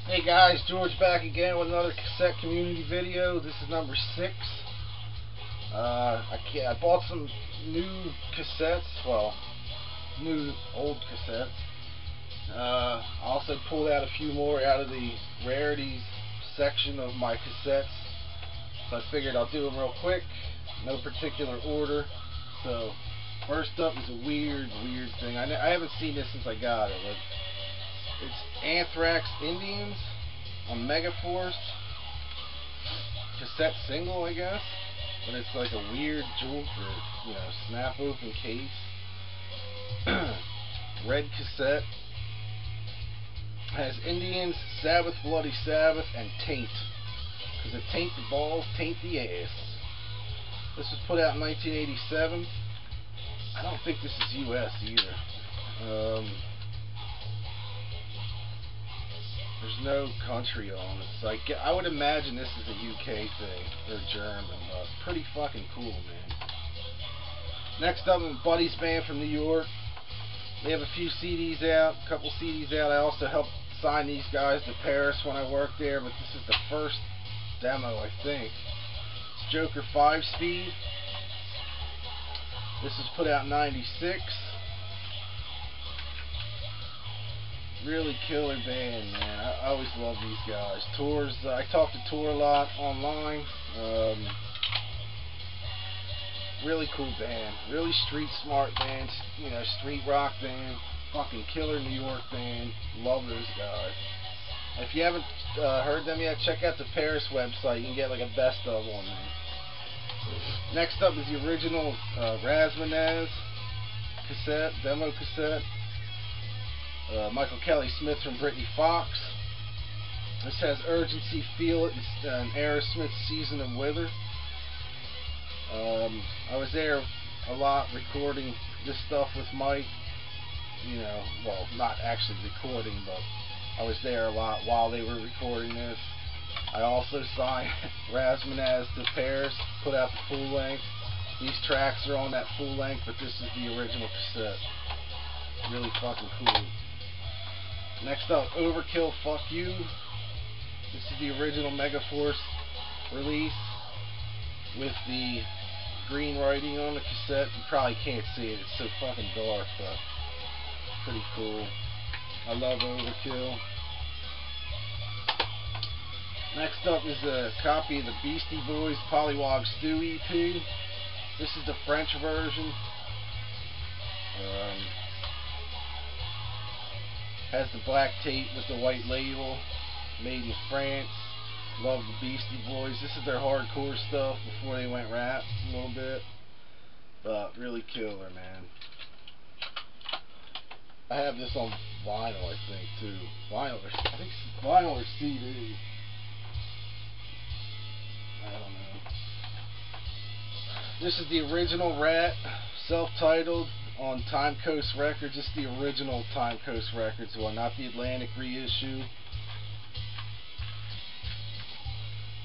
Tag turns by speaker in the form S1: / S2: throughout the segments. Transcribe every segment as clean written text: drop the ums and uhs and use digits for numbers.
S1: Hey guys, George back again with another cassette community video. This is number 6. I bought some new cassettes, well, new old cassettes. I also pulled out a few more out of the rarities section of my cassettes. So I figured I'll do them real quick, no particular order. So first up is a weird thing. I haven't seen this since I got it. But it's Anthrax Indians on Megaforce cassette single, I guess, but it's like a weird jewel or snap open case. Red cassette has Indians, Sabbath, Bloody Sabbath, and Taint. Because it taint the balls, taint the ass. This was put out in 1987. I don't think this is US either. There's no country on it, so I would imagine this is a UK thing, or German, but pretty fucking cool, man. Next up, Buddy's band from New York. They have a few CDs out, a couple CDs out. I also helped sign these guys to Paris when I worked there, but this is the first demo, I think. It's Joker 5-speed. This was put out in '96. Really killer band, man. I always love these guys. Tours, I talk to Tour a lot online. Really cool band. Really street smart band. Street rock band. Fucking killer New York band. Love those guys. If you haven't heard them yet, check out the Paris website. You can get like a best of on them. Next up is the original Razmanaz cassette, demo cassette. Michael Kelly Smith from Britney Fox. This has Urgency, Feel It, and Aerosmith's Season of Wither. I was there a lot recording this stuff with Mike. Well, not actually recording, but I was there a lot while they were recording this. I also signed Razmanaz to Paris, put out the full length. These tracks are on that full length, but this is the original cassette. Really fucking cool. Next up, Overkill, Fuck You. This is the original Megaforce release with the green writing on the cassette. You probably can't see it, it's so fucking dark, but pretty cool. I love Overkill. Next up is a copy of the Beastie Boys Pollywog Stew EP. This is the French version. Has the black tape with the white label, made in France. Love the Beastie Boys. This is their hardcore stuff before they went rap a little bit, but really killer, man. I have this on vinyl, I think, too. I think vinyl or CD. I don't know. This is the original Rat, self-titled, on Time Coast Records. This is the original Time Coast Records one, not the Atlantic reissue.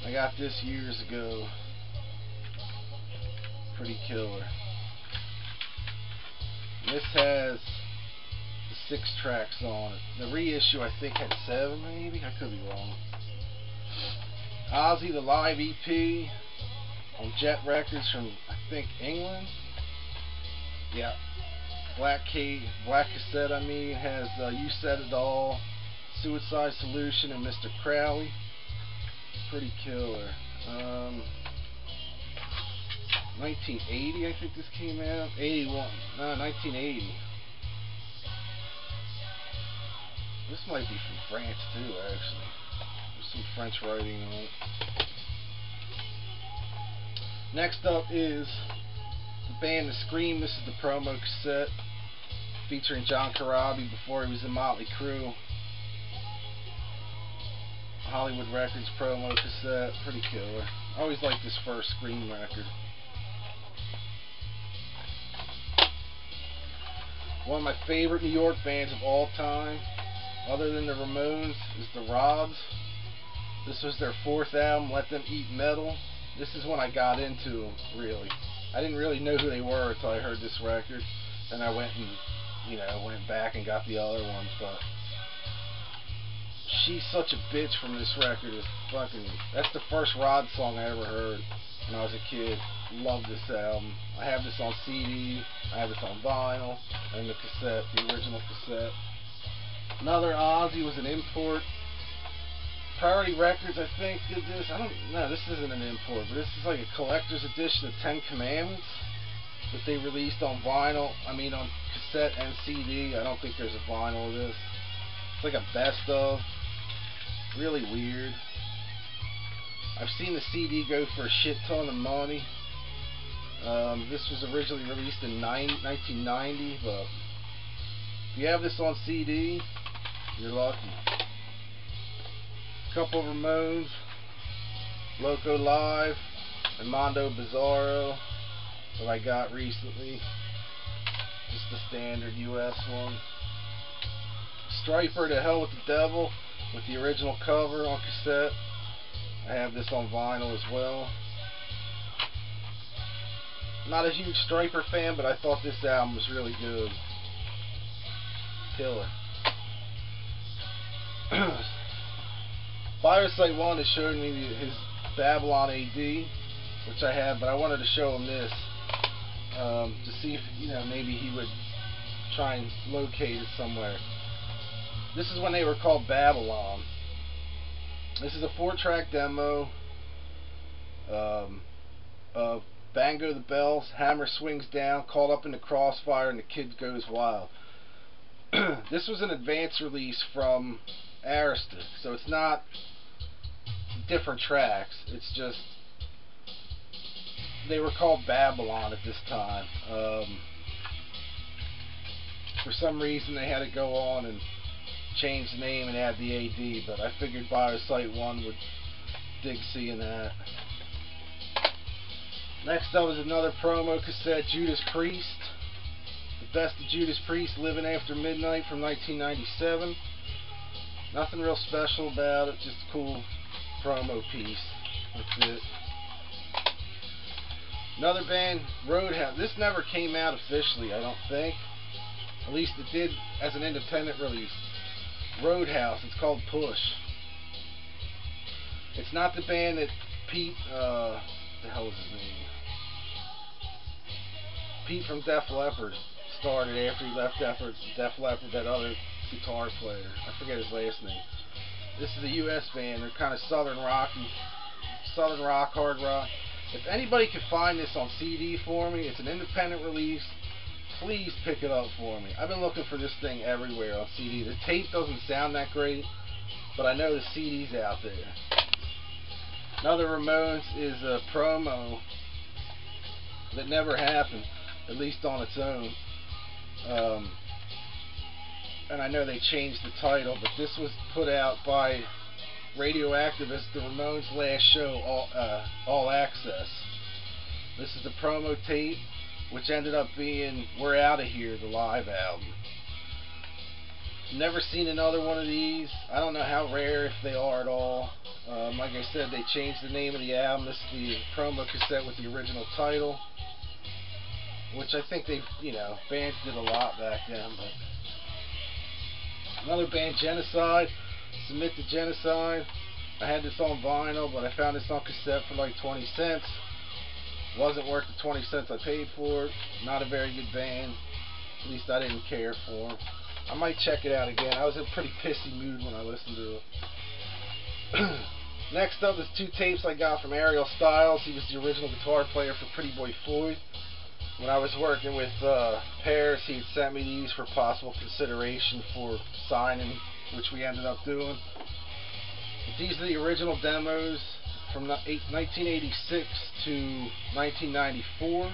S1: I got this years ago. Pretty killer. This has 6 tracks on it. The reissue I think had 7 maybe? I could be wrong. Ozzy, the live EP on Jet Records from, I think, England. Yeah. Black cassette, has You Said It All, Suicide Solution, and Mr. Crowley. Pretty killer. 1980, I think this came out. 81. No, 1980. This might be from France too, actually. There's some French writing on it. Next up is the band The Scream. This is the promo cassette featuring John Corabi before he was in Motley Crue. Hollywood Records promo cassette. Pretty killer. I always liked this first Scream record. One of my favorite New York bands of all time, other than the Ramones, is the Rods. This was their 4th album, Let Them Eat Metal. This is when I got into them, really. I didn't really know who they were until I heard this record. Then I went and, went back and got the other ones, but She's Such a Bitch from this record is fucking. That's the first Rod song I ever heard when I was a kid. Love this album. I have this on CD. I have this on vinyl and the cassette, the original cassette. Another Ozzy was an import. Priority Records, I think, did this. I don't know. This isn't an import, but this is like a collector's edition of Ten Commandments that they released on vinyl. I mean, on cassette and CD. I don't think there's a vinyl of this. It's like a best of. Really weird. I've seen the CD go for a shit ton of money. This was originally released in 1990, but if you have this on CD, you're lucky. Couple of Ramones, Loco Live, and Mondo Bizarro that I got recently. Just the standard US one. Striper, To Hell with the Devil, with the original cover on cassette. I have this on vinyl as well. Not a huge Striper fan, but I thought this album was really good. Killer. Biosite 1 has shown me his Babylon AD, which I have, but I wanted to show him this to see if, maybe he would try and locate it somewhere. This is when they were called Babylon. This is a 4-track demo of Bango the Bells, Hammer Swings Down, Caught Up in the Crossfire, and The Kid Goes Wild. This was an advance release from Arista, so it's not different tracks. It's just they were called Babylon at this time. For some reason they had to go on and change the name and add the AD, but I figured Biosite 1 would dig seeing that. Next up is another promo cassette, Judas Priest. The Best of Judas Priest, Living After Midnight from 1997. Nothing real special about it, just a cool promo piece. That's it. Another band, Roadhouse. This never came out officially, I don't think. At least it did as an independent release. Roadhouse, it's called Push. It's not the band that Pete, what the hell was his name? Pete from Def Leppard started after he left Def Leppard, that other guitar player. I forget his last name. This is a US band. They're kind of southern rock, hard rock. If anybody can find this on CD for me, it's an independent release. Please pick it up for me. I've been looking for this thing everywhere on CD. The tape doesn't sound that great, but I know the CD's out there. Another Ramones is a promo that never happened, at least on its own. And I know they changed the title, but this was put out by Radioactive as the Ramones' last show, All Access. This is the promo tape, which ended up being We're Outta Here, the live album. Never seen another one of these. I don't know how rare, if they are at all. Like I said, they changed the name of the album. This is the promo cassette with the original title, which I think they've, bands did a lot back then. But another band, Genocide, Submit to Genocide. I had this on vinyl, but I found this on cassette for like 20 cents. Wasn't worth the 20 cents I paid for it. Not a very good band. At least I didn't care for them. I might check it out again. I was in a pretty pissy mood when I listened to it. Next up is 2 tapes I got from Ariel Styles. He was the original guitar player for Pretty Boy Floyd. When I was working with Paris, he had sent me these for possible consideration for signing, which we ended up doing. But these are the original demos from 1986 to 1994.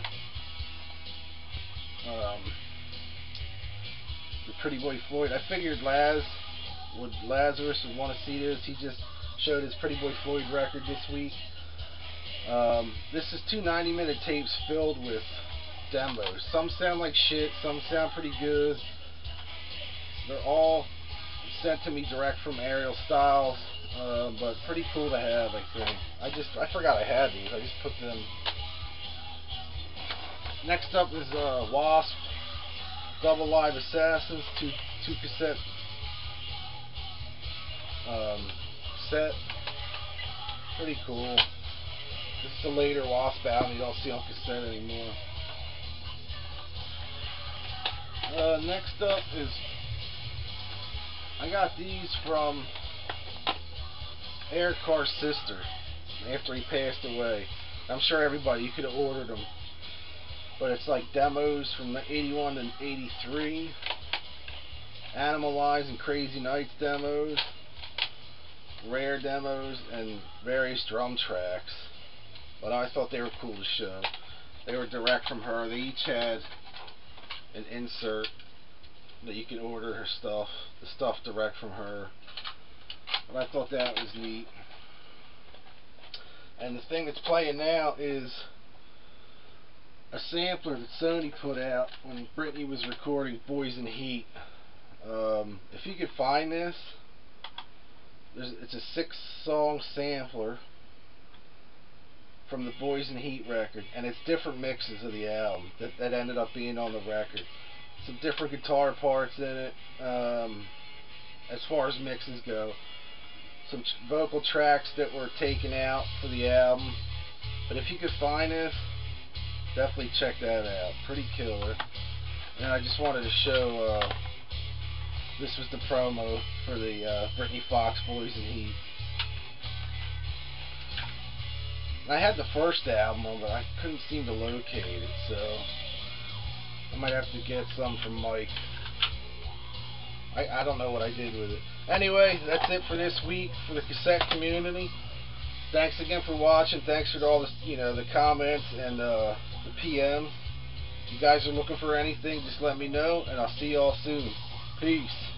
S1: The Pretty Boy Floyd. I figured Lazarus would want to see this. He just showed his Pretty Boy Floyd record this week. This is 2 90-minute tapes filled with demos. Some sound like shit, some sound pretty good. They're all sent to me direct from Ariel Styles, but pretty cool to have, I think. I forgot I had these. I just put them. Next up is Wasp, Double Live Assassins, two cassette set. Pretty cool. This is a later Wasp album. You don't see on cassette anymore. Next up is, I got these from Eric Carr's sister after he passed away. I'm sure everybody, you could have ordered them, but it's like demos from the 81 and 83, Animalize and Crazy Nights demos, rare demos, and various drum tracks. But I thought they were cool to show. They were direct from her. They each had an insert that you can order her stuff, the stuff direct from her. But I thought that was neat. And the thing that's playing now is a sampler that Sony put out when Britney was recording Boys in Heat. If you could find this, it's a 6-song sampler from the Boys in Heat record, and it's different mixes of the album that ended up being on the record. Some different guitar parts in it, as far as mixes go. Some vocal tracks that were taken out for the album. But if you could find this, definitely check that out. Pretty killer. And I just wanted to show, this was the promo for the Britney Fox Boys in Heat. I had the first album, but I couldn't seem to locate it, so I might have to get some from Mike. I don't know what I did with it. Anyway, that's it for this week for the cassette community. Thanks again for watching. Thanks for all the, the comments and the PMs. If you guys are looking for anything, just let me know, and I'll see y'all soon. Peace.